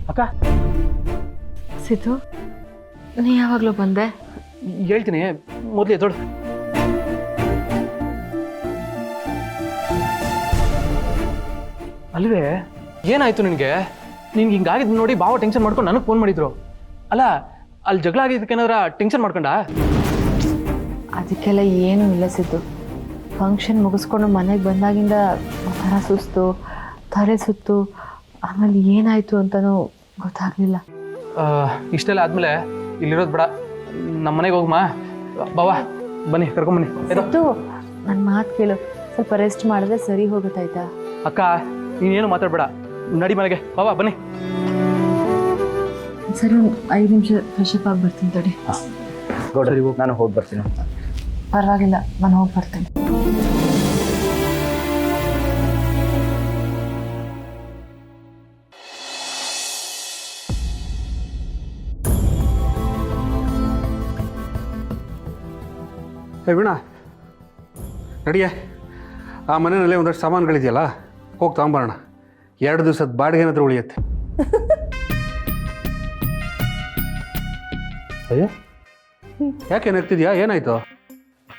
ಅಕ್ಕ ಸಿದ್ದು, ನೀ ಯಾವಾಗಲೂ ಬಂದೆ? ಹೇಳ್ತೀನಿ, ಮೊದಲು ಎದ್ದೋಳು. ಅಲ್ವೇ ಏನಾಯ್ತು ನಿನಗೆ? ನಿನ್ಗೆ ಹಿಂಗಾಗಿದ್ದು ನೋಡಿ ಬಾವ ಟೆನ್ಷನ್ ಮಾಡ್ಕೊಂಡು ನನಗೆ ಫೋನ್ ಮಾಡಿದ್ರು. ಅಲ್ಲ, ಅಲ್ಲಿ ಜಗಳ ಆಗಿದ್ದಕ್ಕೇನಾದ್ರ ಟೆನ್ಷನ್ ಮಾಡ್ಕೊಂಡ? ಅದಕ್ಕೆಲ್ಲ ಏನೂ ಇಲ್ಲ ಸಿದ್ದು. ಫಂಕ್ಷನ್ ಮುಗಿಸ್ಕೊಂಡು ಮನೆಗೆ ಬಂದಾಗಿಂದ ಒಂಥರ ಸುಸ್ತು, ತಲೆ ಸುತ್ತು, ಆಮೇಲೆ ಏನಾಯಿತು ಅಂತಲೂ ಗೊತ್ತಾಗಲಿಲ್ಲ. ಇಷ್ಟೆಲ್ಲ ಆದಮೇಲೆ ಇಲ್ಲಿರೋದು ಬೇಡ, ನಮ್ಮ ಮನೆಗೆ ಹೋಗಮ್ಮ. ಬಾವ ಬನ್ನಿ, ಕರ್ಕೊಂಬನ್ನಿ. ಸಿದ್ದು, ನನ್ನ ಮಾತು ಕೇಳು, ಸ್ವಲ್ಪ ರೆಸ್ಟ್ ಮಾಡಿದ್ರೆ ಸರಿ ಹೋಗುತ್ತಾಯ್ತಾ? ಅಕ್ಕ ನೀನೇನು ಮಾತಾಡಬೇಡ, ನಡಿ ಮನೆಗೆ. ಬಾವ ಬನ್ನಿ. ಸರಿ, ಒಂದು 5 ನಿಮಿಷ ಫ್ರೆಶ್ ಅಪ್ ಆಗಿ ಬರ್ತೀನಿ ತಡಿ. ಗೌಡ್ರಿ, ನಾನು ಹೋಗಿ ಬರ್ತೀನಿ. ಪರವಾಗಿಲ್ಲ, ನಾನು ಹೋಗಿ ಬರ್ತೀನಿ. ವೀಣಾ, ನಡಿಯೇ. ಆ ಮನೆಯಲ್ಲಿ ಒಂದಷ್ಟು ಸಾಮಾನುಗಳಿದೆಯಲ್ಲ, ಹೋಗಿ ತಗೊಂಬರೋಣ. 2 ದಿವಸದ ಬಾಡಿಗೆ ಏನಾದರೂ ಉಳಿಯುತ್ತೆ. ಅಯ್ಯೋ, ಯಾಕೆ ನಗ್ತಿದ್ಯಾ? ಏನಾಯ್ತು?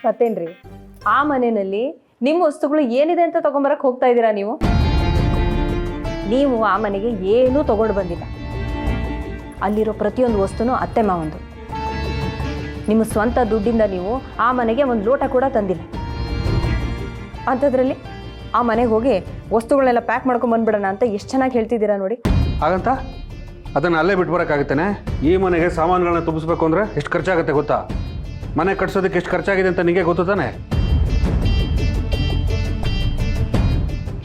ಮತ್ತೇನ್ರಿ, ಆ ಮನೆಯಲ್ಲಿ ನಿಮ್ಮ ವಸ್ತುಗಳು ಏನಿದೆ ಅಂತ ತಗೊಂಬರಕ್ಕೆ ಹೋಗ್ತಾ ಇದ್ದೀರಾ ನೀವು? ನೀವು ಆ ಮನೆಗೆ ಏನೂ ತಗೊಂಡು ಬಂದಿಲ್ಲ. ಅಲ್ಲಿರೋ ಪ್ರತಿಯೊಂದು ವಸ್ತುನೂ ಅತ್ತೆ ಮಾವಂದು. ನಿಮ್ಮ ಸ್ವಂತ ದುಡ್ಡಿಂದ ನೀವು ಆ ಮನೆಗೆ ಒಂದು ಲೋಟ ಕೂಡ ತಂದಿಲ್ಲ. ಅಂಥದ್ರಲ್ಲಿ ಆ ಮನೆಗೆ ಹೋಗಿ ವಸ್ತುಗಳನ್ನೆಲ್ಲ ಪ್ಯಾಕ್ ಮಾಡ್ಕೊಂಡು ಬಂದ್ಬಿಡೋಣ ಅಂತ ಎಷ್ಟು ಚೆನ್ನಾಗಿ ಹೇಳ್ತಿದ್ದೀರಾ ನೋಡಿ. ಹಾಗಂತ ಅದನ್ನು ಅಲ್ಲೇ ಬಿಟ್ಟು ಬರೋಕ್ಕಾಗುತ್ತೇನೆ? ಈ ಮನೆಗೆ ಸಾಮಾನುಗಳನ್ನ ತುಂಬಿಸ್ಬೇಕು ಅಂದರೆ ಎಷ್ಟು ಖರ್ಚಾಗುತ್ತೆ ಗೊತ್ತಾ? ಮನೆ ಕಟ್ಸೋದಕ್ಕೆ ಎಷ್ಟು ಖರ್ಚಾಗಿದೆ ಅಂತ ನಿಮಗೆ ಗೊತ್ತು ತಾನೆ?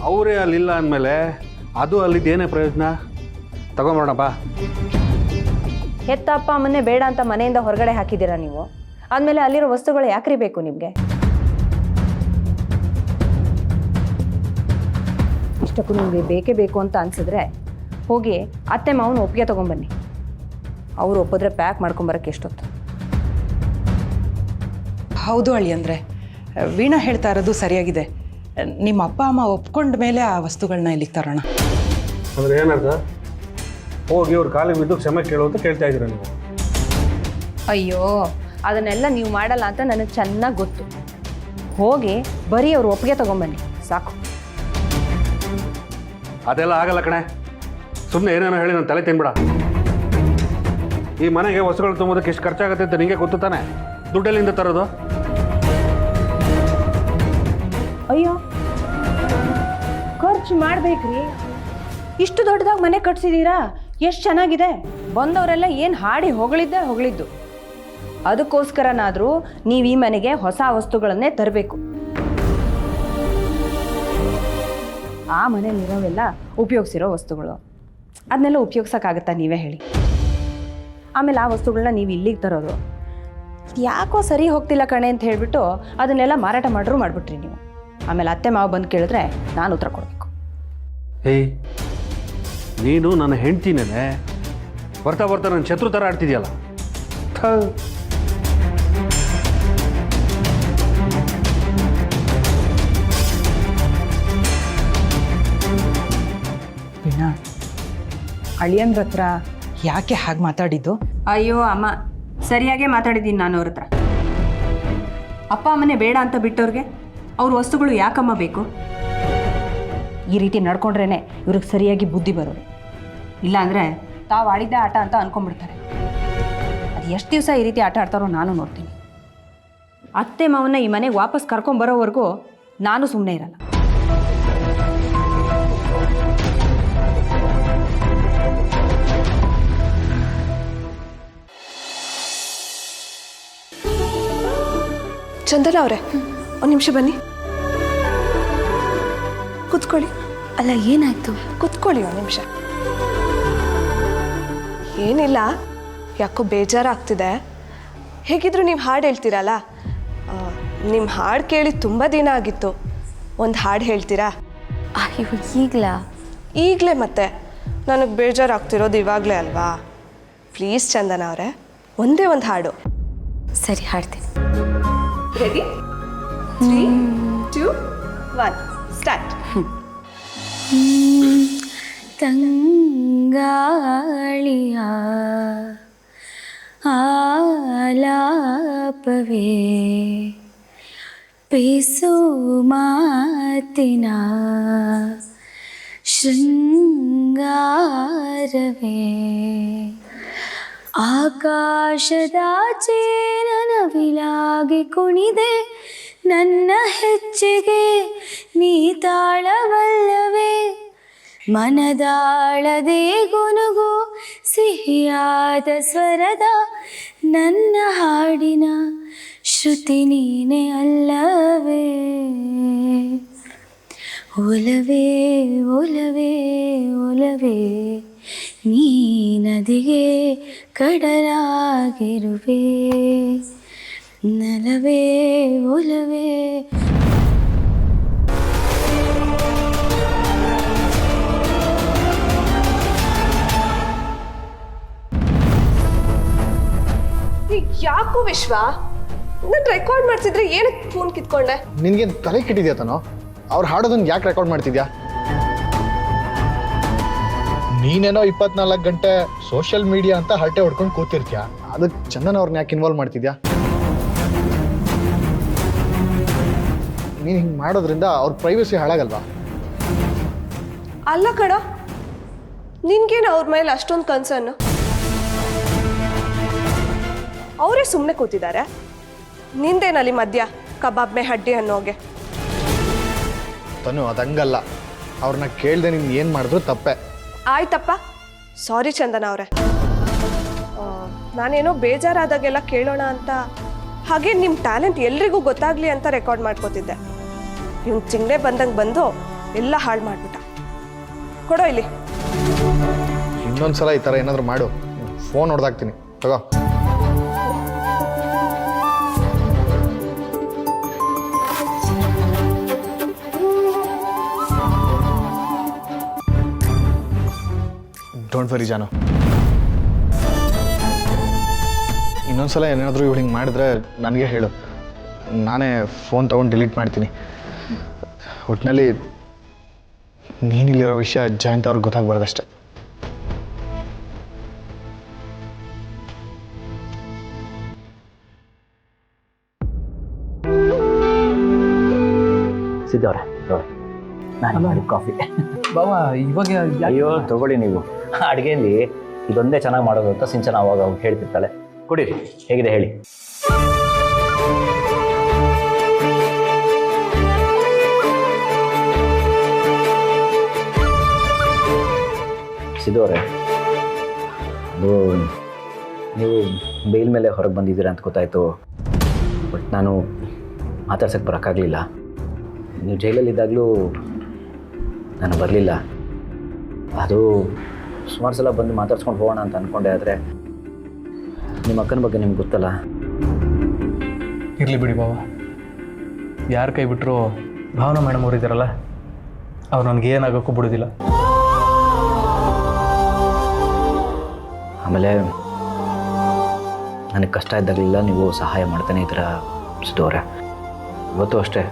ಅವರೇ ಅಲ್ಲಿಲ್ಲ ಅಂದಮೇಲೆ ಅದು ಅಲ್ಲಿದ್ದೇನೇ ಪ್ರಯೋಜನ? ತಗೊಂಬರೋಣಪ್ಪ. ಹೆತ್ತ ಅಪ್ಪ ಅಮ್ಮನ್ನೇ ಬೇಡ ಅಂತ ಮನೆಯಿಂದ ಹೊರಗಡೆ ಹಾಕಿದ್ದೀರಾ ನೀವು. ಆದಮೇಲೆ ಅಲ್ಲಿರೋ ವಸ್ತುಗಳು ಯಾಕ್ರಿ ಬೇಕು ನಿಮಗೆ? ಇಷ್ಟಕ್ಕೂ ನಿಮಗೆ ಬೇಕೇ ಬೇಕು ಅಂತ ಅನಿಸಿದ್ರೆ ಹೋಗಿ ಅತ್ತೆ ಮಾವನ ಒಪ್ಪಿಗೆ ತೊಗೊಂಬನ್ನಿ. ಅವರು ಒಪ್ಪಿದ್ರೆ ಪ್ಯಾಕ್ ಮಾಡ್ಕೊಂಬರಕ್ಕೆ ಎಷ್ಟೊತ್ತು? ಹೌದು ಅಳಿಯಂದ್ರೆ, ವೀಣಾ ಹೇಳ್ತಾ ಇರೋದು ಸರಿಯಾಗಿದೆ. ನಿಮ್ಮ ಅಪ್ಪ ಅಮ್ಮ ಒಪ್ಕೊಂಡ ಮೇಲೆ ಆ ವಸ್ತುಗಳನ್ನ ಇಲ್ಲಿಗೆ ತರೋಣ. ಅಂದರೆ ಏನರ್ಥ? ಹೋಗಿ ಅವ್ರ ಕಾಲಿಗೆ ಬಿದ್ದು ಕ್ಷಮೆ ಕೇಳು ಅಂತ ಕೇಳ್ತಾ ಇದ್ದೀರಾ ನೀವು? ಅಯ್ಯೋ, ಅದನ್ನೆಲ್ಲ ನೀವು ಮಾಡಲ್ಲ ಅಂತ ನನಗೆ ಚೆನ್ನಾಗಿ ಗೊತ್ತು. ಹೋಗಿ ಬರೀ ಅವ್ರ ಒಪ್ಪಿಗೆ ತೊಗೊಂಬನ್ನಿ, ಸಾಕು. ಅದೆಲ್ಲ ಆಗಲ್ಲ ಕಣೆ. ಸುಮ್ಮನೆ ಏನೇನೋ ಹೇಳಿ ನಾನು ತಲೆ ತಿನ್ಬಿಡ. ಈ ಮನೆಗೆ ವಸ್ತುಗಳು ತುಂಬೋದಕ್ಕೆ ಎಷ್ಟು ಖರ್ಚಾಗುತ್ತೆ ಅಂತ ನಿಮಗೆ ಗೊತ್ತು ತಾನೆ? ದುಡ್ಡಲ್ಲಿಂದ ತರೋದು? ಅಯ್ಯೋ, ಖರ್ಚು ಮಾಡ್ಬೇಕ್ರಿ. ಇಷ್ಟು ದೊಡ್ಡದಾಗಿ ಮನೆ ಕಟ್ಸಿದ್ದೀರಾ, ಎಷ್ಟು ಚೆನ್ನಾಗಿದೆ. ಬಂದವರೆಲ್ಲ ಏನು ಹಾಡಿ ಹೊಗಳಿದ್ದು. ಅದಕ್ಕೋಸ್ಕರನಾದರೂ ನೀವು ಈ ಮನೆಗೆ ಹೊಸ ವಸ್ತುಗಳನ್ನೇ ತರಬೇಕು. ಆ ಮನೆಯಲ್ಲಿರೋವೆಲ್ಲ ಉಪಯೋಗಿಸಿರೋ ವಸ್ತುಗಳು, ಅದನ್ನೆಲ್ಲ ಉಪಯೋಗಿಸೋಕ್ಕಾಗತ್ತಾ? ನೀವೇ ಹೇಳಿ. ಆಮೇಲೆ ಆ ವಸ್ತುಗಳನ್ನ ನೀವು ಇಲ್ಲಿಗೆ ತರೋದು ಯಾಕೋ ಸರಿ ಹೋಗ್ತಿಲ್ಲ ಕಣೆ ಅಂತ ಹೇಳಿಬಿಟ್ಟು ಅದನ್ನೆಲ್ಲ ಮಾರಾಟ ಮಾಡಿಬಿಟ್ರಿ ನೀವು. ಆಮೇಲೆ ಅತ್ತೆ ಮಾವ ಬಂದು ಕೇಳಿದ್ರೆ ನಾನು ಉತ್ತರ ಕೊಡಬೇಕು. ಏಯ್, ನೀನು ನನ್ನ ಹೆಂಡ್ತಿನೇ ಬರ್ತಾ ನನ್ನ ಶತ್ರು ಥರ ಆಡ್ತಿದ್ಯಲ್ಲ. ವೀಣಾ, ಅಳಿಯಂದ್ರ ಹತ್ರ ಯಾಕೆ ಹಾಗೆ ಮಾತಾಡಿದ್ದು? ಅಯ್ಯೋ ಅಮ್ಮ, ಸರಿಯಾಗೇ ಮಾತಾಡಿದ್ದೀನಿ ನಾನು ಅವ್ರ ಹತ್ರ. ಅಪ್ಪ ಅಮ್ಮನೇ ಬೇಡ ಅಂತ ಬಿಟ್ಟವ್ರಿಗೆ ಅವ್ರ ವಸ್ತುಗಳು ಯಾಕಮ್ಮ ಬೇಕು? ಈ ರೀತಿ ನಡ್ಕೊಂಡ್ರೇನೆ ಇವ್ರಿಗೆ ಸರಿಯಾಗಿ ಬುದ್ಧಿ ಬರೋದು. ಇಲ್ಲಾಂದರೆ ತಾವು ಆಡಿದ್ದ ಆಟ ಅಂತ ಅಂದ್ಕೊಂಡ್ಬಿಡ್ತಾರೆ. ಅದು ಎಷ್ಟು ದಿವಸ ಈ ರೀತಿ ಆಟ ಆಡ್ತಾರೋ ನಾನು ನೋಡ್ತೀನಿ. ಅತ್ತೆ ಮಾವನ್ನ ಈ ಮನೆಗೆ ವಾಪಸ್ ಕರ್ಕೊಂಬರೋವರೆಗೂ ನಾನು ಸುಮ್ಮನೆ ಇರಲ್ಲ. ಚಂದನ ಅವರೇ, ಒಂದು ನಿಮಿಷ ಬನ್ನಿ, ಕೂತ್ಕೊಳ್ಳಿ. ಅಲ್ಲ, ಏನಾಯ್ತು? ಕೂತ್ಕೊಳ್ಳಿ ಒಂದು ನಿಮಿಷ. ಏನಿಲ್ಲ, ಯಾಕೋ ಬೇಜಾರಾಗ್ತಿದೆ. ಹೇಗಿದ್ರು ನೀವು ಹಾಡು ಹೇಳ್ತೀರಲ್ಲ, ನಿಮ್ಮ ಹಾಡು ಕೇಳಿ ತುಂಬ ದಿನ ಆಗಿತ್ತು. ಒಂದು ಹಾಡು ಹೇಳ್ತೀರಾ? ಅಯ್ಯೋ, ಈಗಲಾ? ಈಗಲೇ ಮತ್ತೆ ನನಗೆ ಬೇಜಾರಾಗ್ತಿರೋದು ಇವಾಗಲೇ ಅಲ್ವಾ? ಪ್ಲೀಸ್ ಚಂದನ ಅವರೇ, ಒಂದೇ ಒಂದು ಹಾಡು. ಸರಿ, ಹಾಡ್ತೀನಿ. ರೆಡಿ? 3, 2, 1 ಸ್ಟಾರ್ಟ್. ತಂಗಾಳಿಯ ಆಲಾಪವೇ ಪಿಸು ಮಾತಿನ ಶೃಂಗಾರವೇ ಆಕಾಶದಾಚೆ ನನವಿಲಾಗಿ ಕುಣಿದೆ ನನ್ನ ಹೆಜ್ಜೆಗೆ ನೀ ತಾಳವಲ್ಲವೇ ಮನದಾಳದೆ ಗುನುಗು ಸಿಹಿಯಾದ ಸ್ವರದ ನನ್ನ ಹಾಡಿನ ಶ್ರುತಿ ನೀನೆ ಅಲ್ಲವೇ ಒಲವೇ ಒಲವೇ ಒಲವೇ ನೀ ನದಿಗೆ ಕಡಲಾಗಿರುವೆ ನಲವೇ ಒಲವೇ ಯಾಕೋ ವಿಶ್ವ ನಾನು ರೆಕಾರ್ಡ್ ಮಾಡ್ತಿದ್ರೆ ಏನಕ್ಕೆ ಫೋನ್ ಕಿತ್ಕೊಂಡೆ? ನಿನ್ಗೇನು ತಲೆ ಕೆಟ್ಟಿದ್ಯಾ ತಾನೋ? ಅವ್ರು ಹಾಡೋದನ್ನ ಯಾಕೆ ರೆಕಾರ್ಡ್ ಮಾಡ್ತಿದ್ಯಾ? ನೀನೇನೋ 24 ಗಂಟೆ ಸೋಷಿಯಲ್ ಮೀಡಿಯಾ ಅಂತ ಹರಟೆ ಹೊಡ್ಕೊಂಡು ಕೂತಿರ್ತೀಯ, ಅದಕ್ಕೆ ಚಂದನ್ ಅವ್ರನ್ನ ಯಾಕೆ ಇನ್ವಾಲ್ವ್ ಮಾಡ್ತಿದ್ಯಾ? ನೀನು ಹಿಂಗೆ ಮಾಡೋದ್ರಿಂದ ಅವ್ರ ಪ್ರೈವಸಿ ಹಾಳಾಗಲ್ವಾ? ಅಲ್ಲ ಕಣ, ನಿನ್ಗೇನು ಅವ್ರ ಮೇಲೆ ಅಷ್ಟೊಂದು ಕನ್ಸರ್ನು? ಅವರೇ ಸುಮ್ಮನೆ ಕೂತಿದ್ದಾರೆ, ನಿಂದೇನಲ್ಲಿ ಮಧ್ಯ ಕಬಾಬ್ ಮೇ ಹಡ್ಡಿ ಅನ್ನೋಗೆ. ತನು ಅದಂಗಲ್ಲ, ಅವ್ರನ್ನ ಕೇಳ್ದೆ ನೀನು ಏನು ಮಾಡಿದ್ರು ತಪ್ಪೆ. ಆಯ್ತಪ್ಪ, ಸಾರಿ ಚಂದನ ಅವರೇ. ನಾನೇನೋ ಬೇಜಾರಾದಾಗೆಲ್ಲ ಕೇಳೋಣ ಅಂತ, ಹಾಗೆ ನಿಮ್ಮ ಟ್ಯಾಲೆಂಟ್ ಎಲ್ರಿಗೂ ಗೊತ್ತಾಗ್ಲಿ ಅಂತ ರೆಕಾರ್ಡ್ ಮಾಡ್ಕೋತಿದ್ದೆ. ಇವ್ನು ಚಿಂಗಡೆ ಬಂದಂಗೆ ಬಂದು ಎಲ್ಲ ಹಾಳು ಮಾಡಿಬಿಟ್ಟ. ಕೊಡೋ ಇಲ್ಲಿ. ಇನ್ನೊಂದ್ಸಲ ಈ ಥರ ಏನಾದರೂ ಮಾಡು, ಫೋನ್ ಹೊಡೆದಾಕ್ತೀನಿ, ತಗೋ. ಡೋಂಟ್ ವರಿ ಜಾನು, ಇನ್ನೊಂದ್ಸಲ ಏನಾದರೂ ಇವಳು ಹಿಂಗೆ ಮಾಡಿದ್ರೆ ನನಗೆ ಹೇಳು, ನಾನೇ ಫೋನ್ ತೊಗೊಂಡು ಡಿಲೀಟ್ ಮಾಡ್ತೀನಿ. ಒಟ್ಟಿನಲ್ಲಿ ನೀನಿಲ್ಲಿರೋ ವಿಷಯ ಜಯಂತ್ ಅವ್ರಿಗೆ ಗೊತ್ತಾಗ್ಬಾರ್ದಷ್ಟೆ. ಸಿದ್ದವ್ರೆ ನಾನು ಮಾಡಿದ ಕಾಫಿ. ಬಾವಾ ಇವಾಗ ಅಯ್ಯೋ ತಗೊಳ್ಳಿ ನೀವು. ಅಡುಗೆಯಲ್ಲಿ ಇದೊಂದೇ ಚೆನ್ನಾಗಿ ಮಾಡೋದು ಅಂತ ಸಿಂಚನ ಅವಾಗ ಅವ್ರು ಹೇಳ್ತಿರ್ತಾಳೆ. ಕುಡೀರಿ, ಹೇಗಿದೆ ಹೇಳಿ. ಸಿದ್ದವ್ರೆ, ಅದು ನೀವು ಬೇಲ್ ಮೇಲೆ ಹೊರಗೆ ಬಂದಿದ್ದೀರಾ ಅಂತ ಗೊತ್ತಾಯಿತು. ಬಟ್ ನಾನು ಮಾತಾಡ್ಸೋಕ್ಕೆ ಬರೋಕ್ಕಾಗಲಿಲ್ಲ. ನೀವು ಜೈಲಲ್ಲಿದ್ದಾಗಲೂ ನಾನು ಬರಲಿಲ್ಲ. ಅದು ಸುಮಾರು ಸಲ ಬಂದು ಮಾತಾಡ್ಸ್ಕೊಂಡು ಹೋಗೋಣ ಅಂತ ಅಂದ್ಕೊಂಡೆ, ಆದರೆ ನಿಮ್ಮ ಅಕ್ಕನ ಬಗ್ಗೆ ನಿಮ್ಗೆ ಗೊತ್ತಲ್ಲ. ಇರಲಿ ಬಿಡಿ ಬಾವ, ಯಾರು ಕೈ ಬಿಟ್ಟರು ಭಾವನಾ ಮೇಡಮ್ ಅವ್ರು ಇದ್ದಾರಲ್ಲ, ಅವ್ರು ನನಗೆ ಏನಾಗೋಕ್ಕೂ ಬಿಡೋದಿಲ್ಲ. ಆಮೇಲೆ ನನಗೆ ಕಷ್ಟ ಇದ್ದಾಗಲಿಲ್ಲ ನೀವು ಸಹಾಯ ಮಾಡ್ತಾನೆ ಇದ್ದೀರ ಸಿದ್ದವ್ರೆ. ಇವತ್ತು ಅಷ್ಟೇ,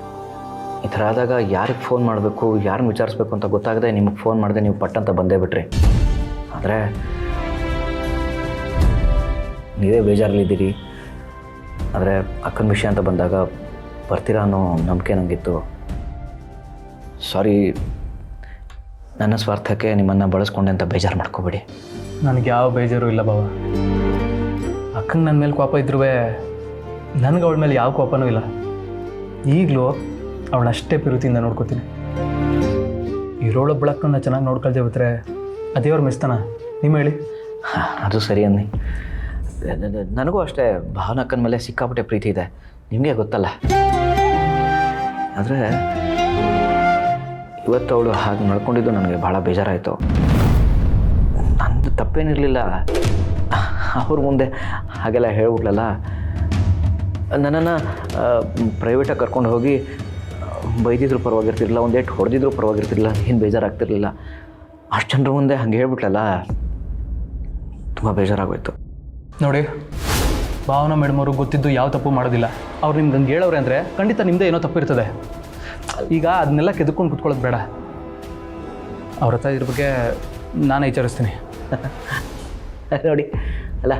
ಈ ಥರ ಆದಾಗ ಯಾರಿಗೆ ಫೋನ್ ಮಾಡಬೇಕು, ಯಾರನ್ನ ವಿಚಾರಿಸ್ಬೇಕು ಅಂತ ಗೊತ್ತಾಗದೆ ನಿಮಗೆ ಫೋನ್ ಮಾಡಿದೆ, ನೀವು ಪಟ್ಟಂತ ಬಂದೇ ಬಿಟ್ರಿ. ಆದರೆ ನೀವೇ ಬೇಜಾರಲ್ಲಿದ್ದೀರಿ. ಆದರೆ ಅಕ್ಕನ ವಿಷಯ ಅಂತ ಬಂದಾಗ ಬರ್ತೀರಾ ಅನ್ನೋ ನಂಬಿಕೆ ನನಗಿತ್ತು. ಸಾರಿ, ನನ್ನ ಸ್ವಾರ್ಥಕ್ಕೆ ನಿಮ್ಮನ್ನು ಬಳಸ್ಕೊಂಡೆ ಅಂತ ಬೇಜಾರು ಮಾಡ್ಕೋಬೇಡಿ. ನನಗೆ ಯಾವ ಬೇಜಾರು ಇಲ್ಲ ಬಾವ. ಅಕ್ಕಂಗೆ ನನ್ನ ಮೇಲೆ ಕೋಪ ಇದ್ರೂ ನನಗೆ ಅವಳ ಮೇಲೆ ಯಾವ ಕೋಪನೂ ಇಲ್ಲ. ಈಗಲೂ ಅವಳಷ್ಟೇ ಪ್ರೀತಿಯಿಂದ ನೋಡ್ಕೋತೀನಿ. ಇರೋಳೊಬ್ಬಳಕ್ಕನ್ನ ಚೆನ್ನಾಗಿ ನೋಡ್ಕೊಳ್ದೆ ಬಿಟ್ರೆ ಅದೇವ್ರು ಮಿಸ್ತಾನ? ನಿಮ್ಮ ಹೇಳಿ. ಅದು ಸರಿ ಅನ್ನಿ. ನನಗೂ ಅಷ್ಟೇ ಭಾವನಕ್ಕನ ಮೇಲೆ ಸಿಕ್ಕಾಪಟ್ಟೆ ಪ್ರೀತಿ ಇದೆ, ನಿಮಗೆ ಗೊತ್ತಲ್ಲ. ಆದರೆ ಇವತ್ತು ಅವಳು ಹಾಗೆ ನಡ್ಕೊಂಡಿದ್ದು ನನಗೆ ಭಾಳ ಬೇಜಾರಾಯಿತು. ನಂದು ತಪ್ಪೇನಿರಲಿಲ್ಲ, ಅವ್ರ ಮುಂದೆ ಹಾಗೆಲ್ಲ ಹೇಳ್ಬಿಟ್ಲಲ್ಲ. ನನ್ನನ್ನು ಪ್ರೈವೇಟಾಗಿ ಕರ್ಕೊಂಡು ಹೋಗಿ ಬೈದಿದ್ರು ಪರವಾಗಿರ್ತಿರಲಿಲ್ಲ, ಒಂದೇಟು ಹೊಡೆದಿದ್ರು ಪರವಾಗಿರ್ತಿರಲಿಲ್ಲ, ಏನು ಬೇಜಾರಾಗ್ತಿರ್ಲಿಲ್ಲ. ಅಷ್ಟು ಜನರ ಮುಂದೆ ಹಂಗೆ ಹೇಳ್ಬಿಟ್ಲಲ್ಲ, ತುಂಬ ಬೇಜಾರಾಗೋಯ್ತು. ನೋಡಿ, ಭಾವನಾ ಮೇಡಮ್ ಅವ್ರಿಗೆ ಗೊತ್ತಿದ್ದು ಯಾವ ತಪ್ಪು ಮಾಡೋದಿಲ್ಲ. ಅವ್ರು ನಿಮ್ಗೆ ಹಂಗೆ ಹೇಳೋರೆ ಅಂದರೆ ಖಂಡಿತ ನಿಮ್ಮದೇ ಏನೋ ತಪ್ಪಿರ್ತದೆ. ಈಗ ಅದನ್ನೆಲ್ಲ ಕೆದ್ಕೊಂಡು ಕುತ್ಕೊಳ್ಳೋದು ಬೇಡ. ಅವ್ರ ಹತ್ರ ಇದ್ರ ಬಗ್ಗೆ ನಾನೇ ವಿಚಾರಿಸ್ತೀನಿ. ನೋಡಿ ಅಲ್ಲ,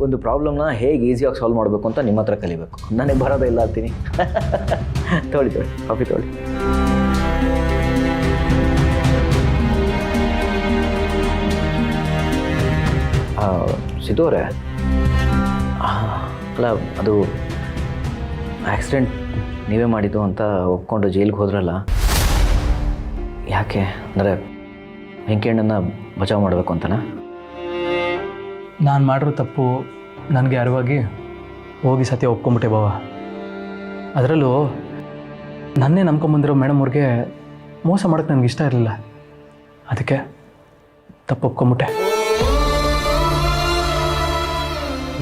ಒಂದು ಪ್ರಾಬ್ಲಮ್ನ ಹೇಗೆ ಈಸಿಯಾಗಿ ಸಾಲ್ವ್ ಮಾಡಬೇಕು ಅಂತ ನಿಮ್ಮ ಹತ್ರ ಕಲಿಬೇಕು. ನನಗೆ ಬರೋದೇ ಇಲ್ಲ ಅಂತೀನಿ. ತೊಳಿ ಕಾಫಿ ತೊಳಿ. ಸಿದ್ದು ಅವರೇ, ಅಲ್ಲ ಅದು ಆಕ್ಸಿಡೆಂಟ್ ನೀವೇ ಮಾಡಿದ್ದು ಅಂತ ಒಪ್ಕೊಂಡು ಜೈಲಿಗೆ ಹೋದ್ರಲ್ಲ, ಯಾಕೆ? ಅಂದರೆ ವೆಂಕಣ್ಣನ ಬಚಾವ್ ಮಾಡಬೇಕು ಅಂತನಾ? ನಾನು ಮಾಡಿರೋ ತಪ್ಪು ನನಗೆ ಅರಿವಾಗಿ ಹೋಗಿ ಸತ್ಯ ಒಪ್ಕೊಂಬಿಟ್ಟೆ ಬಾವ. ಅದರಲ್ಲೂ ನನ್ನೇ ನಂಬ್ಕೊಂಬಂದಿರೋ ಮೇಡಮ್ ಅವ್ರಿಗೆ ಮೋಸ ಮಾಡೋಕ್ಕೆ ನನಗೆ ಇಷ್ಟ ಇರಲಿಲ್ಲ. ಅದಕ್ಕೆ ತಪ್ಪು ಒಪ್ಕೊಂಬಿಟ್ಟೆ.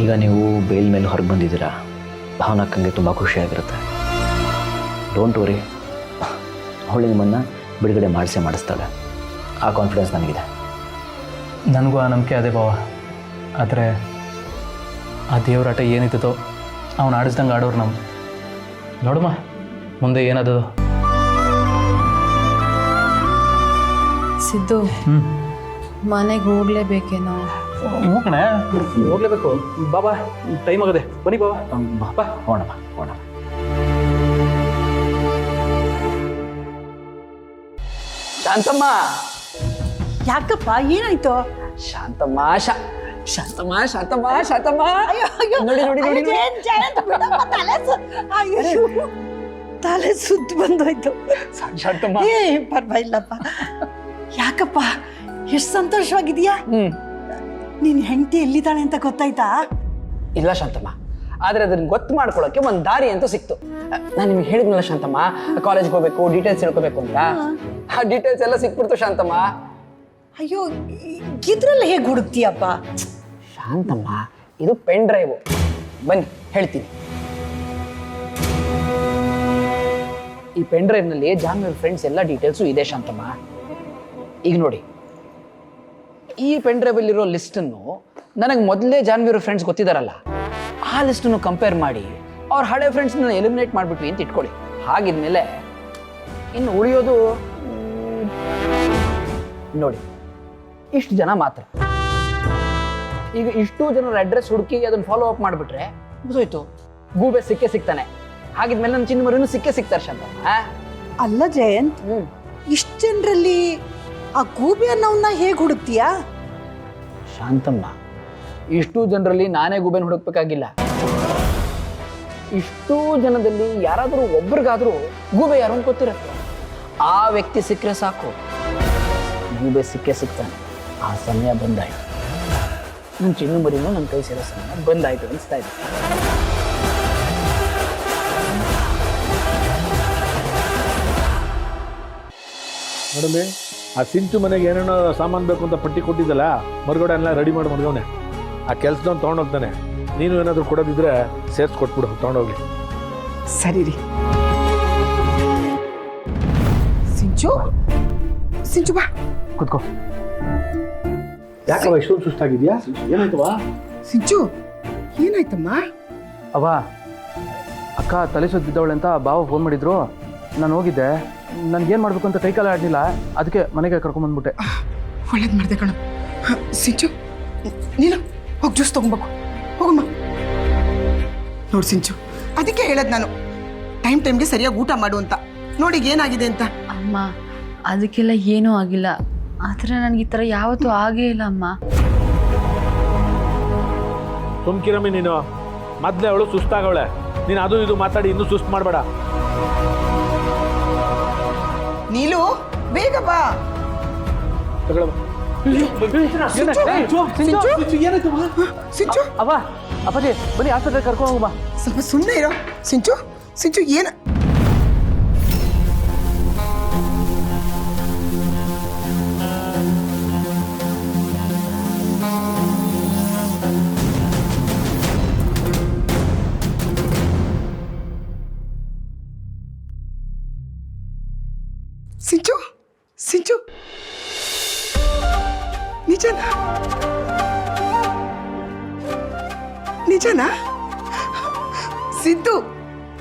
ಈಗ ನೀವು ಬೇಲ್ ಮೇಲೆ ಹೊರಗೆ ಬಂದಿದ್ದೀರಾ, ಭಾವನಕ್ಕಂಗೆ ತುಂಬ ಖುಷಿಯಾಗಿರುತ್ತೆ. ಡೋಂಟ್ ವರಿ, ಅವಳು ನಿಮ್ಮನ್ನು ಬಿಡುಗಡೆ ಮಾಡಿಸ್ತಾಳೆ. ಆ ಕಾನ್ಫಿಡೆನ್ಸ್ ನನಗಿದೆ. ನನಗೂ ಆ ನಂಬಿಕೆ ಅದೇ ಬಾವ. ಆದರೆ ಆ ದೇವರಾಟ ಏನಿತ್ತೋ ಅವನು ಆಡಿಸ್ದಂಗೆ ಆಡೋರು ನಾವು. ನೋಡಮ್ಮ ಮುಂದೆ ಏನದದು. ಸಿದ್ದು, ಮನೆಗೆ ಹೋಗ್ಲೇಬೇಕೇನೋ? ಹೋಗೋಣ, ಹೋಗ್ಲೇಬೇಕು. ಬಾಬಾ, ಟೈಮ್ ಆಗದೆ, ಬನ್ನಿ ಬಾಬಾ. ಬಾ ಹೋಣಮ್ಮ ಹೋಣ. ಶಾಂತಮ್ಮ, ಯಾಕಪ್ಪ ಏನಾಯ್ತು? ಶಾಂತಮ್ಮ, ಶಾಂತಮ್ಮ, ಶಾಂತಮ್ಮ, ಶಾಂತಮ್ಮ. ನೋಡಿ ನೋಡಿ ನೋಡಿ ತಲೆ ಸುತ್ತು ಬಂದೋಯ್ತು. ಶಾಂತಮ್ಮ. ಪರವಾಗಿಲ್ಲಪ್ಪ. ಯಾಕಪ್ಪ ಎಷ್ಟು ಸಂತೋಷವಾಗಿದೆಯಾ? ನಿನ್ ಹೆಂಡತಿ ಎಲ್ಲಿದ್ದಾಳೆ ಅಂತ ಗೊತ್ತಾಯ್ತಾ? ಇಲ್ಲ ಶಾಂತಮ್ಮ, ಆದ್ರೆ ಅದನ್ನ ಗೊತ್ತು ಮಾಡ್ಕೊಳ್ಳೋಕೆ ಒಂದು ದಾರಿ ಅಂತೂ ಸಿಕ್ತು. ನಾನು ನಿಮ್ಗೆ ಹೇಳಿದ್ನಲ್ಲ ಶಾಂತಮ್ಮ, ಕಾಲೇಜ್ಗೆ ಹೋಗ್ಬೇಕು, ಡೀಟೇಲ್ಸ್ ತಿಳ್ಕೊಬೇಕು ಅಂತ. ಆ ಡೀಟೇಲ್ಸ್ ಎಲ್ಲ ಸಿಕ್ಬಿಡ್ತು ಶಾಂತಮ್ಮ. ಅಯ್ಯೋ, ಇದ್ರಲ್ಲಿ ಹೇಗೆ ಹುಡುಕ್ತೀಯಪ್ಪ? ಶಾಂತಮ್ಮ, ಇದು ಪೆನ್ ಡ್ರೈವ್. ಬನ್ನಿ ಹೇಳ್ತೀನಿ. ಈ ಪೆನ್ ಡ್ರೈವ್ನಲ್ಲಿ ಜಾನ್ವಿ ಫ್ರೆಂಡ್ಸ್ ಎಲ್ಲ ಡೀಟೇಲ್ಸು ಇದೆ ಶಾಂತಮ್ಮ. ಈಗ ನೋಡಿ, ಈ ಪೆನ್ ಡ್ರೈವಲ್ಲಿರೋ ಲಿಸ್ಟನ್ನು ನನಗೆ ಮೊದಲೇ ಜಾನ್ವಿರೋ ಫ್ರೆಂಡ್ಸ್ ಗೊತ್ತಿದ್ದಾರಲ್ಲ, ಆ ಲಿಸ್ಟನ್ನು ಕಂಪೇರ್ ಮಾಡಿ ಅವ್ರ ಹಳೆ ಫ್ರೆಂಡ್ಸ್ನ ಎಲಿಮಿನೇಟ್ ಮಾಡಿಬಿಟ್ವಿ ಅಂತ ಇಟ್ಕೊಳ್ಳಿ. ಹಾಗಿದ್ಮೇಲೆ ಇನ್ನು ಉಳಿಯೋದು ನೋಡಿ ಇಷ್ಟು ಜನ ಮಾತ್ರ. ಈಗ ಇಷ್ಟು ಜನರ ಅಡ್ರೆಸ್ ಹುಡುಕಿ ಅದನ್ನು ಫಾಲೋ ಅಪ್ ಮಾಡಿಬಿಟ್ರೆ ಮುಗಿದೋಯ್ತು. ಗೂಬೆ ಸಿಗ್ತಾನೆ. ಹಾಗಿದ್ಮೇಲೆ ನನ್ನ ಚಿನ್ನ ಮರಿನೂ ಸಿಗ್ತಾರೆ ಶಾಂತಮ್ಮ. ಅಲ್ಲ ಜಯಂತ್, ಇಷ್ಟು ಜನರಲ್ಲಿ ಆ ಗೂಬೆ ಅನ್ನೋನ್ನ ಹೇಗೆ ಹುಡುಕ್ತೀಯಾ? ಶಾಂತಮ್ಮ, ಇಷ್ಟು ಜನರಲ್ಲಿ ನಾನೇ ಗೂಬೆನ ಹುಡುಕ್ಬೇಕಾಗಿಲ್ಲ. ಇಷ್ಟೂ ಜನದಲ್ಲಿ ಯಾರಾದರೂ ಒಬ್ರಿಗಾದ್ರೂ ಗೂಬೆ ಯಾರು ಅಂತ ಗೊತ್ತಿರುತ್ತೆ. ಆ ವ್ಯಕ್ತಿ ಸಿಕ್ಕರೆ ಸಾಕು, ಗೂಬೆ ಸಿಗ್ತಾನೆ. ಆ ಸಮಯ ಬಂದಾಯ್ತು. ನನ್ನ ಚಿನ್ನ ಮರಿನೂ ನನ್ನ ಕೈ ಸೇರೋ ಸಮಯ ಬಂದಾಯ್ತು ಅನಿಸ್ತಾ ಇದೆ. ನೋಡಲಿ, ಆ ಸಿಂಚು ಮನೆಗೆ ಏನೇನೋ ಸಾಮಾನು ಬೇಕು ಅಂತ ಪಟ್ಟಿ ಕೊಟ್ಟಿದ್ದಲ್ಲ, ಮರುಗಡೆ ಎಲ್ಲ ರೆಡಿ ಮಾಡಿ ಮಡ್ಗವನೆ. ಆ ಕೆಲಸದವ್ನು ತೊಗೊಂಡೋಗ್ತಾನೆ. ನೀನು ಏನಾದರೂ ಕೊಡೋದಿದ್ರೆ ಸೇರಿಸ್ಕೊಟ್ಬಿಡು, ತೊಗೊಂಡೋಗ್ಲಿ. ಸರಿ ರೀ. ಸಿಂಚು ಬಾ ಕೂತ್ಕೋ. ಯಾಕವ ಇಷ್ಟೊಂದು ಸುಸ್ತಾಗಿದ್ಯಾ? ಏನಾಯ್ತವಾ? ಸಿಂಚು, ಏನಾಯ್ತಮ್ಮ? ಅವ ಅಕ್ಕ ತಲೆ ಸುತ್ತ ಬಿದ್ದವಳೆ ಅಂತ ಬಾವ ಫೋನ್ ಮಾಡಿದ್ರು. ನಾನು ಹೋಗಿದ್ದೆ. ನನ್ಗೇನು ಮಾಡಬೇಕು ಅಂತ ಕೈಕಾಲ ಆಡಲಿಲ್ಲ. ಅದಕ್ಕೆ ಮನೆಗೆ ಕರ್ಕೊಂಬಂದ್ಬಿಟ್ಟೆ. ಒಳ್ಳೇದು ಮಾಡಿದೆ ಕಣ. ಸಿಂಚು, ನೀನು ಹೋಗಿ ಜ್ಯೂಸ್ ತಗೊಬೇಕು. ಹೋಗಮ್ಮ. ನೋಡಿ ಸಿಂಚು, ಅದಕ್ಕೆ ಹೇಳೋದು ನಾನು, ಟೈಮ್ಗೆ ಸರಿಯಾಗಿ ಊಟ ಮಾಡು ಅಂತ. ನೋಡಿ ಏನಾಗಿದೆ ಅಂತ. ಅಮ್ಮ, ಅದಕ್ಕೆಲ್ಲ ಏನೂ ಆಗಿಲ್ಲ. ಆದರೆ ನನಗೆ ಈ ಥರ ಯಾವತ್ತೂ ಆಗೇ ಇಲ್ಲ ಅಮ್ಮ. ಸುಮ್ಕಿರಮ್ಮಿ ನೀನು. ಮೊದಲೇ ಅವಳು ಸುಸ್ತಾಗವಳೆ. ನೀನು ಅದು ಇದು ಮಾತಾಡಿ ಇನ್ನೂ ಸುಸ್ತು ಮಾಡಬೇಡ. ನೀಲು, ಬೇಗ ಬಾ. ಸಿಂಚು, ಅವ ಅಪ್ಪಾಜಿ ಬನ್ನಿ, ಆಸ್ಪತ್ರೆಗೆ ಕರ್ಕೊಂಡು ಹೋಗಮ್ಮ. ಸ್ವಲ್ಪ ಸುಮ್ಮನೆ ಇರೋ. ಸಿಂಚು ಏನು? ಸಿಂಚು, ನಿಜನಾ? ಸಿದ್ದು,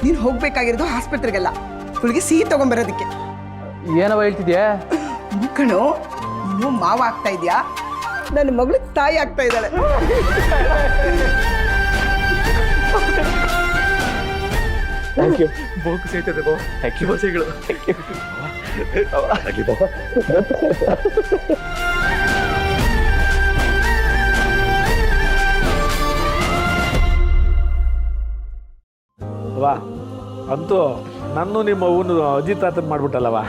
ನೀನು ಹೋಗ್ಬೇಕಾಗಿರೋದು ಆಸ್ಪತ್ರೆಗೆಲ್ಲ, ಹುಡುಗಿ ಸಿಹಿ ತಗೊಂಬರೋದಕ್ಕೆ. ಏನವ ಹೇಳ್ತಿದ್ಯಾ? ಕಣೋ, ನೀನು ಮಾವ ಆಗ್ತಾ ಇದೆಯಾ, ನನ್ನ ಮಗಳು ತಾಯಿ ಆಗ್ತಾ ಇದ್ದಾಳೆ. Thank you. ಬೋಕು ಸೇತದೆ ಬಾವ. ಶುಭಾಶಯಗಳು. ವಾ, ಅಂತೂ ನಾನು ನಿಮ್ಮ ಅವನು ಅಜಿತ್ ತಾತನ್ ಮಾಡ್ಬಿಟ್ಟಲ್ಲವಾ.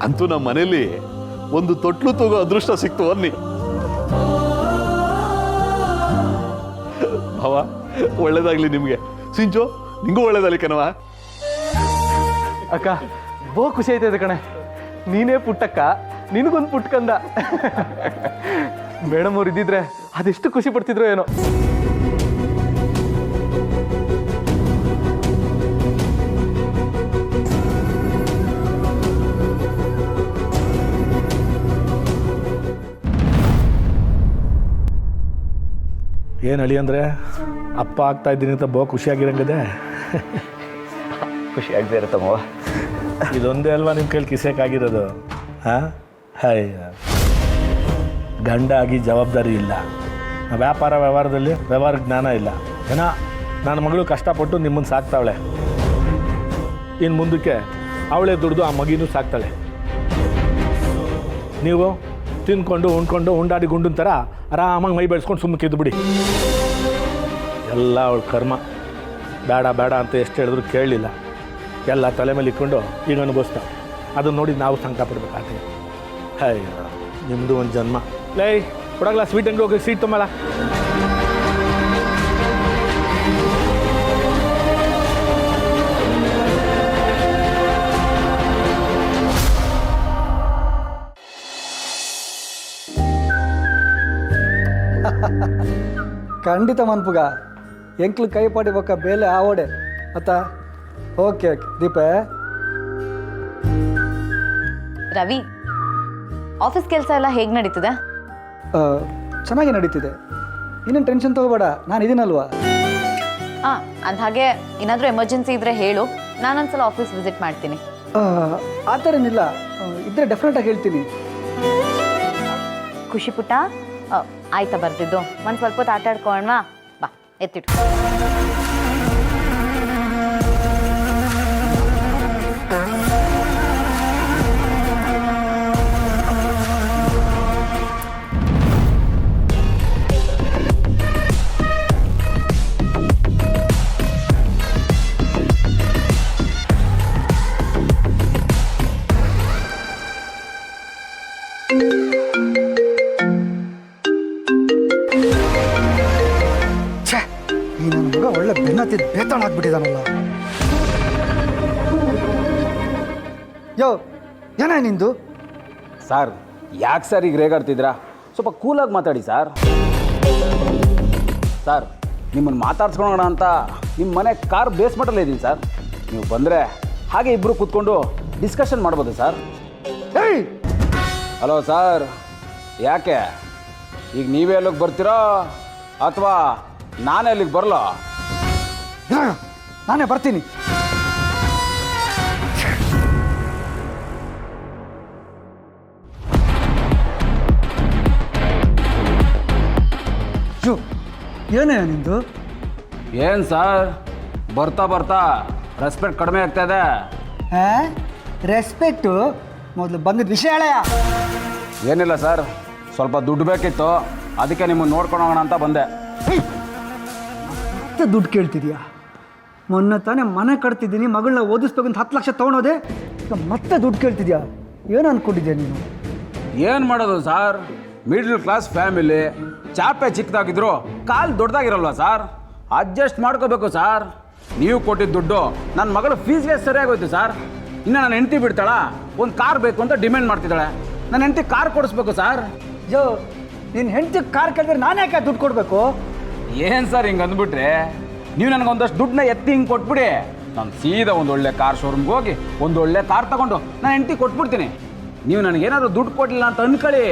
ಅಂತೂ ನಮ್ಮ ಮನೇಲಿ ಒಂದು ತೊಟ್ಲು ತಗೋ ಅದೃಷ್ಟ ಸಿಕ್ತು ಅನ್ನಿ. ಭಾವ ಒಳ್ಳೇದಾಗ್ಲಿ ನಿಮಗೆ. ಸಿಂಚು ನಿಂಗೂ ಒಳ್ಳೇದಾಗ್ಲಿ ಕಣವ. ಅಕ್ಕ ಬಹು ಖುಷಿ ಆಯ್ತದೆ ಕಣೆ. ನೀನೇ ಪುಟ್ಟಕ್ಕ, ನಿನಗೊಂದು ಪುಟ್ಕಂದ. ಮೇಡಮ್ ಅವ್ರು ಇದ್ದಿದ್ರೆ ಅದೆಷ್ಟು ಖುಷಿ ಪಡ್ತಿದ್ರು ಏನೋ. ಏನು ಅಳಿ ಅಂದರೆ ಅಪ್ಪ ಆಗ್ತಾ ಇದ್ದೀನಿ ಅಂತ ಬಹು ಖುಷಿಯಾಗಿರಂಗದೆ. ಖುಷಿ ಆಗದೆ ಇರುತ್ತಮ್ಮವ. ಇದೊಂದೇ ಅಲ್ವಾ ನಿಮ್ಮ ಕೈಲಿ ಕಿಸಕ್ಕಾಗಿರೋದು? ಹಾಂ, ಹಾಯ್ ಗಂಡ ಆಗಿ ಜವಾಬ್ದಾರಿ ಇಲ್ಲ, ವ್ಯವಹಾರದಲ್ಲಿ ವ್ಯವಹಾರ ಜ್ಞಾನ ಇಲ್ಲ. ಏನೋ ನನ್ನ ಮಗಳು ಕಷ್ಟಪಟ್ಟು ನಿಮ್ಮನ್ನು ಸಾಕ್ತಾವಳೆ. ಇನ್ನು ಮುಂದಕ್ಕೆ ಅವಳೇ ದುಡ್ದು ಆ ಮಗಿನೂ ಸಾಕ್ತಾಳೆ. ನೀವು ತಿನ್ಕೊಂಡು ಉಣ್ಕೊಂಡು ಉಂಡಾಡಿ ಗುಂಡಿನ ಥರ ಆರಾಮಾಗಿ ಮೈ ಬೆಳೆಸ್ಕೊಂಡು ಸುಮ್ಮನೆ ಕಿದ್ದು ಬಿಡಿ. ಎಲ್ಲ ಅವಳ ಕರ್ಮ. ಬೇಡ ಬೇಡ ಅಂತ ಎಷ್ಟು ಹೇಳಿದ್ರು ಕೇಳಲಿಲ್ಲ. ಎಲ್ಲ ತಲೆ ಮೇಲೆ ಇಟ್ಕೊಂಡು ಈಗ ಅನುಭವಿಸ್ತಾವೆ. ಅದನ್ನು ನೋಡಿ ನಾವು ಸಂಕಟ ಪಡ್ಬೇಕಾಗ್ತದೆ. ಹಾಯ್ ನಿಮ್ಮದು ಒಂದು ಜನ್ಮ. ಲೈ ಕೊಡಗಲ್ಲ, ಸ್ವೀಟ್ ಅಂಗಡಿ ಹೋಗಿ ಸೀಟ್ ತುಂಬಲ್ಲ. ಖಂಡಿತ ಮನ್ಪುಗ ಎಂಕ್ಲು ಕೈ ಪಾಡಿ ಬೊಕ್ಕ ಬೇಲೆ ಆವಡೆ ಅತ್ತ. ಓಕೆ ಓಕೆ ದೀಪೆ. ರವಿ, ಆಫೀಸ್ ಕೆಲಸ ಎಲ್ಲ ಹೇಗೆ ನಡೀತಿದೆ? ಚೆನ್ನಾಗಿ ನಡೀತಿದೆ, ಇನ್ನೇನು ಟೆನ್ಷನ್ ತಗೋಬೇಡ, ನಾನು ಇದೀನಲ್ವಾ. ಹಾಂ, ಅಂದಹಾಗೆ ಏನಾದರೂ ಎಮರ್ಜೆನ್ಸಿ ಇದ್ದರೆ ಹೇಳು, ನಾನೊಂದ್ಸಲ ಆಫೀಸ್ ವಿಸಿಟ್ ಮಾಡ್ತೀನಿ. ಆ ಥರ ಏನಿಲ್ಲ, ಇದ್ದರೆ ಡೆಫಿನೆಟಾಗಿ ಹೇಳ್ತೀನಿ. ಖುಷಿ ಪುಟ್ಟ, ಆಯ್ತಾ ಬರ್ತಿದ್ದು? ಒಂದು ಸ್ವಲ್ಪ ಹೊತ್ತು ಆಟ ಆಡ್ಕೊಳ್ಳೋಣ ಬಾ, ಎತ್ತಿಟ್ಟು. ಈ ನನ್ನ ಮಗ ಒಳ್ಳೆ ಬೆನ್ನತ್ತಿದ್ದು ಬೇತಾಳ ಆಗ್ಬಿಟ್ಟಿದಾನಲ್ಲ. ಯೋ ಏನ ನಿಂದು? ಸರ್ ಯಾಕೆ ಸರ್ ಈಗ ರೇಗಾಡ್ತಿದ್ರಾ? ಸ್ವಲ್ಪ ಕೂಲಾಗಿ ಮಾತಾಡಿ ಸರ್. ಸರ್ ನಿಮ್ಮನ್ನು ಮಾತಾಡ್ಸ್ಕೊಳೋಣ ಅಂತ ನಿಮ್ಮ ಮನೆ ಕಾರ್ ಬೇಸ್ಮೆಂಟಲ್ಲೇ ಇದ್ದೀನಿ ಸರ್. ನೀವು ಬಂದರೆ ಹಾಗೆ ಇಬ್ಬರು ಕೂತ್ಕೊಂಡು ಡಿಸ್ಕಷನ್ ಮಾಡ್ಬೋದು ಸರ್. ಹಲೋ ಸರ್, ಯಾಕೆ ಈಗ ನೀವೇ ಅಲ್ಲಿಗೆ ಬರ್ತೀರೋ ಅಥವಾ ನಾನೇ ಅಲ್ಲಿಗೆ ಬರಲೋ? ನಾನೇ ಬರ್ತೀನಿ. ಏನೇ ನಿಂದು? ಏನು ಸರ್, ಬರ್ತಾ ಬರ್ತಾ ರೆಸ್ಪೆಕ್ಟ್ ಕಡಿಮೆ ಆಗ್ತಾ ಇದೆ. ರೆಸ್ಪೆಕ್ಟು ಮೊದಲು ಬಂದಿದ್ದ ವಿಷಯ ಹೇಳಯ್ಯ. ಏನಿಲ್ಲ ಸರ್, ಸ್ವಲ್ಪ ದುಡ್ಡು ಬೇಕಿತ್ತು, ಅದಕ್ಕೆ ನಿಮ್ಮನ್ನು ನೋಡ್ಕೊಂಡು ಹೋಗೋಣ ಅಂತ ಬಂದೆ. ಮತ್ತೆ ದುಡ್ಡು ಕೇಳ್ತಿದ್ಯಾ? ಮೊನ್ನೆ ತಾನೇ ಮನೆ ಕಟ್ತಿದ್ದೀನಿ, ಮಗಳನ್ನ ಓದಿಸ್ಬೇಕಂತ 10 ಲಕ್ಷ ತೊಗೊಳೋದೆ, ಮತ್ತೆ ದುಡ್ಡು ಕೇಳ್ತಿದ್ಯಾ? ಏನು ಅಂದ್ಕೊಂಡಿದ್ಯಾ ನೀನು? ಏನು ಮಾಡೋದು ಸರ್, ಮಿಡ್ಲ್ ಕ್ಲಾಸ್ ಫ್ಯಾಮಿಲಿ, ಚಾಪೆ ಚಿಕ್ಕದಾಗಿದ್ರು ಕಾಲು ದೊಡ್ಡದಾಗಿರಲ್ವ ಸರ್, ಅಡ್ಜಸ್ಟ್ ಮಾಡ್ಕೋಬೇಕು ಸರ್. ನೀವು ಕೊಟ್ಟಿದ್ದ ದುಡ್ಡು ನನ್ನ ಮಗಳು ಫೀಸ್ಗೆ ಸರಿಯಾಗೋಯ್ತು ಸರ್. ಇನ್ನು ನನ್ನ ಹೆಂಡತಿ ಬಿಡ್ತಾಳ, ಒಂದು ಕಾರ್ ಬೇಕು ಅಂತ ಡಿಮ್ಯಾಂಡ್ ಮಾಡ್ತಿದ್ದಾಳೆ. ನನ್ನ ಹೆಂಡತಿ ಕಾರ್ ಕೊಡಿಸ್ಬೇಕು ಸರ್. ಜೋ, ನಿನ್ನ ಹೆಂಡತಿ ಕಾರ್ ಕೇಳಿದ್ರೆ ನಾನು ಯಾಕೆ ದುಡ್ಡು ಕೊಡಬೇಕು? ಏನು ಸರ್ ಹಿಂಗೆ ಅಂದ್ಬಿಟ್ರೆ, ನೀವು ನನಗೊಂದಷ್ಟು ದುಡ್ಡನ್ನ ಎತ್ತಿ ಹಿಂಗೆ ಕೊಟ್ಬಿಡಿ, ನಾನು ಸೀದಾ ಒಂದು ಒಳ್ಳೆ ಕಾರ್ ಶೋರೂಮ್ಗೆ ಹೋಗಿ ಒಂದು ಒಳ್ಳೆ ಕಾರ್ ತಗೊಂಡು ನಾನು ಹೆಂಡತಿ ಕೊಟ್ಬಿಡ್ತೀನಿ. ನೀವು ನನಗೇನಾದ್ರು ದುಡ್ಡು ಕೊಡಲಿಲ್ಲ ಅಂತ ಅಂದ್ಕೊಳ್ಳಿ,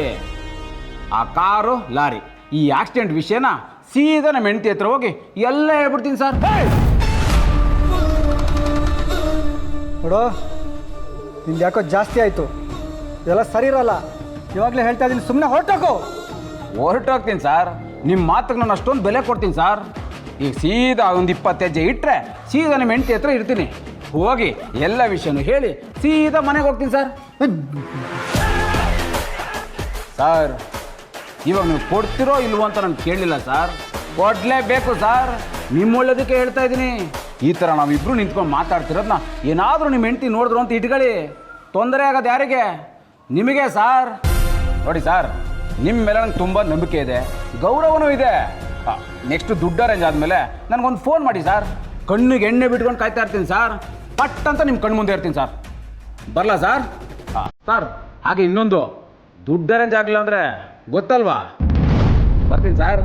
ಆ ಕಾರು ಲಾರಿ ಈ ಆಕ್ಸಿಡೆಂಟ್ ವಿಷಯನ ಸೀದಾ ನಮ್ಮ ಹೆಂಡತಿ ಹತ್ರ ಹೋಗಿ ಎಲ್ಲ ಹೇಳ್ಬಿಡ್ತೀನಿ ಸರ್. ನೋಡೋ, ನಿಂದು ಯಾಕೋ ಜಾಸ್ತಿ ಆಯಿತು. ಇದೆಲ್ಲ ಸರಿ ಇರಲ್ಲ. ಇವಾಗಲೇ ಹೇಳ್ತಾ ಇದ್ದೀನಿ, ಸುಮ್ಮನೆ ಹೊರಟೋಗು. ಹೊರಟೋಗ್ತೀನಿ ಸರ್. ನಿಮ್ಮ ಮಾತಿಗೆ ನಾನು ಅಷ್ಟೊಂದು ಬೆಲೆ ಕೊಡ್ತೀನಿ ಸರ್. ಈಗ ಸೀದಾ ಒಂದು 20 ಹೆಜ್ಜೆ ಇಟ್ಟರೆ ಸೀದಾ ನಿಮ್ಮ ಹೆಂಡತಿ ಹತ್ರ ಇರ್ತೀನಿ. ಹೋಗಿ ಎಲ್ಲ ವಿಷಯನೂ ಹೇಳಿ ಸೀದಾ ಮನೆಗೆ ಹೋಗ್ತೀನಿ ಸರ್. ಸರ್, ಇವಾಗ ನೀವು ಕೊಡ್ತಿರೋ ಇಲ್ವೋ ಅಂತ ನಾನು ಕೇಳಲಿಲ್ಲ ಸರ್. ಕೊಡಲೇಬೇಕು ಸರ್. ನಿಮ್ಮ ಒಳ್ಳೇದಕ್ಕೆ ಹೇಳ್ತಾ ಇದ್ದೀನಿ. ಈ ಥರ ನಾವಿಬ್ಬರು ನಿಂತ್ಕೊಂಡು ಮಾತಾಡ್ತಿರೋದನ್ನ ಏನಾದರೂ ನಿಮ್ಮ ಹೆಂಡತಿ ನೋಡಿದ್ರು ಅಂತ ಇಟ್ಕೊಳ್ಳಿ, ತೊಂದರೆ ಆಗೋದು ಯಾರಿಗೆ? ನಿಮಗೆ ಸರ್. ನೋಡಿ ಸರ್, ನಿಮ್ಮ ಮೇಲೆ ನಂಗೆ ತುಂಬ ನಂಬಿಕೆ ಇದೆ, ಗೌರವನೂ ಇದೆ. ನೆಕ್ಸ್ಟ್ ದುಡ್ಡು ಅರೇಂಜ್ ಆದಮೇಲೆ ನನಗೊಂದು ಫೋನ್ ಮಾಡಿ ಸರ್. ಕಣ್ಣಿಗೆ ಎಣ್ಣೆ ಬಿಟ್ಕೊಂಡು ಕಾಯ್ತಾ ಇರ್ತೀನಿ ಸರ್. ಪಟ್ ಅಂತ ನಿಮ್ಮ ಕಣ್ಣು ಮುಂದೆ ಇರ್ತೀನಿ ಸರ್. ಬರಲಾ ಸರ್? ಸರ್, ಹಾಗೆ ಇನ್ನೊಂದು, ದುಡ್ಡು ಅರೇಂಜ್ ಆಗಲಿಲ್ಲ ಅಂದರೆ ಗೊತ್ತಲ್ವಾ? ಬರ್ತೀನಿ ಸರ್.